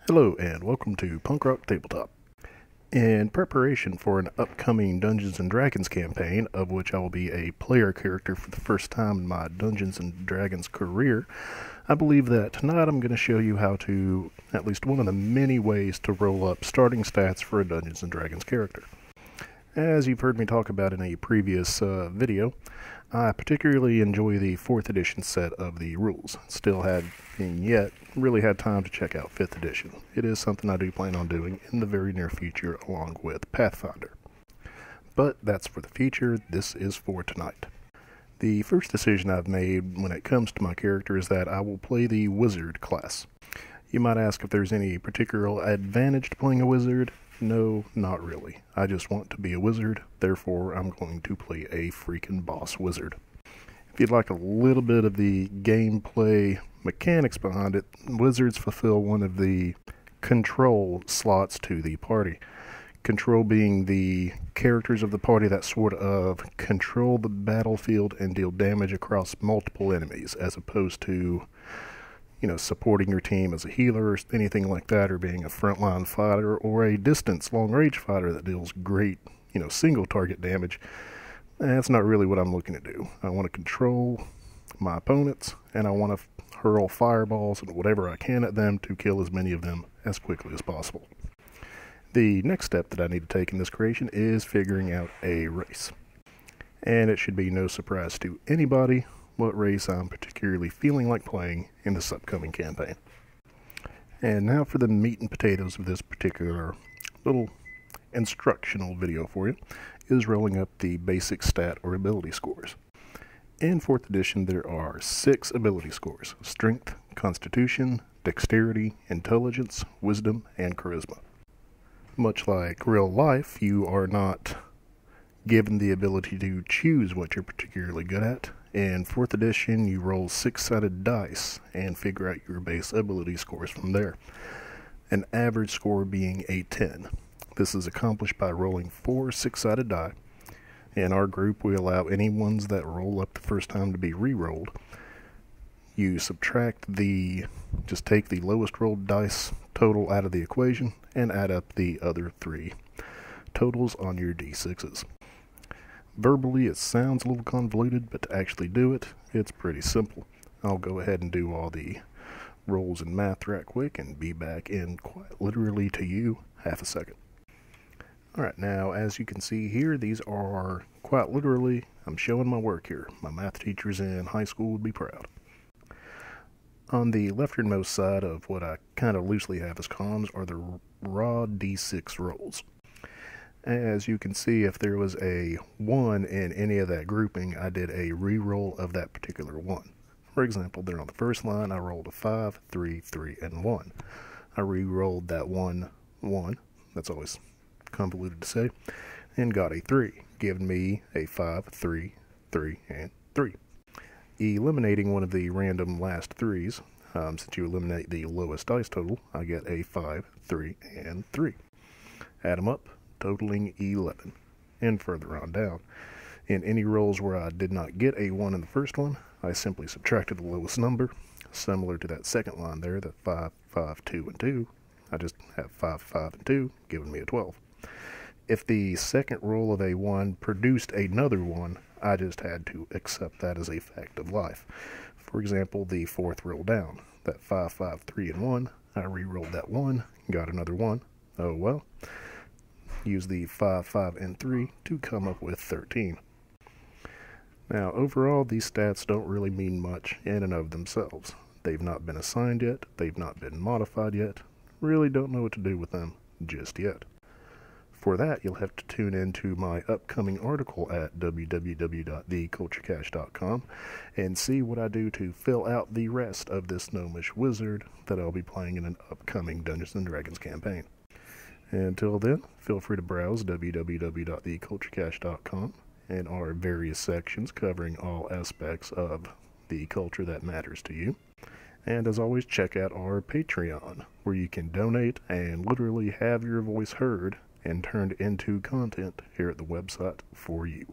Hello and welcome to Punk Rock Tabletop. In preparation for an upcoming Dungeons & Dragons campaign, of which I will be a player character for the first time in my Dungeons & Dragons career, I believe that tonight I'm going to show you how to, at least one of the many ways to roll up starting stats for a Dungeons & Dragons character. As you've heard me talk about in a previous video, I particularly enjoy the 4th edition set of the rules. Still hadn't yet really had time to check out 5th edition. It is something I do plan on doing in the very near future along with Pathfinder. But that's for the future, this is for tonight. The first decision I've made when it comes to my character is that I will play the Wizard class. You might ask if there's any particular advantage to playing a Wizard. No, not really. I just want to be a wizard, therefore I'm going to play a freaking boss wizard. If you'd like a little bit of the gameplay mechanics behind it, wizards fulfill one of the control slots to the party. Control being the characters of the party that sort of control the battlefield and deal damage across multiple enemies, as opposed to supporting your team as a healer or anything like that, or being a frontline fighter or a distance long-range fighter that deals great, single target damage. That's not really what I'm looking to do. I want to control my opponents, and I want to hurl fireballs and whatever I can at them to kill as many of them as quickly as possible. The next step that I need to take in this creation is figuring out a race. And it should be no surprise to anybody what race I'm particularly feeling like playing in this upcoming campaign. And now for the meat and potatoes of this particular little instructional video for you, is rolling up the basic stat or ability scores. In 4th edition there are 6 ability scores: Strength, Constitution, Dexterity, Intelligence, Wisdom, and Charisma. Much like real life, you are not given the ability to choose what you're particularly good at. In 4th edition, you roll 6-sided dice and figure out your base ability scores from there, an average score being a 10. This is accomplished by rolling 4 6-sided die. In our group, we allow any ones that roll up the first time to be re-rolled. You just take the lowest rolled dice total out of the equation and add up the other 3 totals on your d6s. Verbally, it sounds a little convoluted, but to actually do it, it's pretty simple. I'll go ahead and do all the rolls and math right quick and be back in quite literally to you half a second. Alright, now as you can see here, these are quite literally, I'm showing my work here. My math teachers in high school would be proud. On the lefternmost side of what I kind of loosely have as columns are the raw d6 rolls. As you can see, if there was a 1 in any of that grouping, I did a re-roll of that particular 1. For example, there on the first line, I rolled a 5, 3, 3, and 1. I re-rolled that 1, 1, that's always convoluted to say, and got a 3, giving me a 5, 3, 3, and 3. Eliminating one of the random last 3s, since you eliminate the lowest dice total, I get a 5, 3, and 3. Add them up, totaling 11, and further on down. In any rolls where I did not get a 1 in the first one, I simply subtracted the lowest number, similar to that second line there, that 5, 5, 2, and 2. I just have 5, 5, and 2, giving me a 12. If the second roll of a 1 produced another 1, I just had to accept that as a fact of life. For example, the 4th roll down, that 5, 5, 3, and 1, I re-rolled that 1, got another 1. Oh well. Use the 5, 5, and 3 to come up with 13. Now, overall, these stats don't really mean much in and of themselves. They've not been assigned yet, they've not been modified yet, really don't know what to do with them just yet. For that, you'll have to tune into my upcoming article at www.theculturecache.com and see what I do to fill out the rest of this gnomish wizard that I'll be playing in an upcoming Dungeons & Dragons campaign. Until then, feel free to browse www.theculturecache.com and our various sections covering all aspects of the culture that matters to you. And as always, check out our Patreon, where you can donate and literally have your voice heard and turned into content here at the website for you.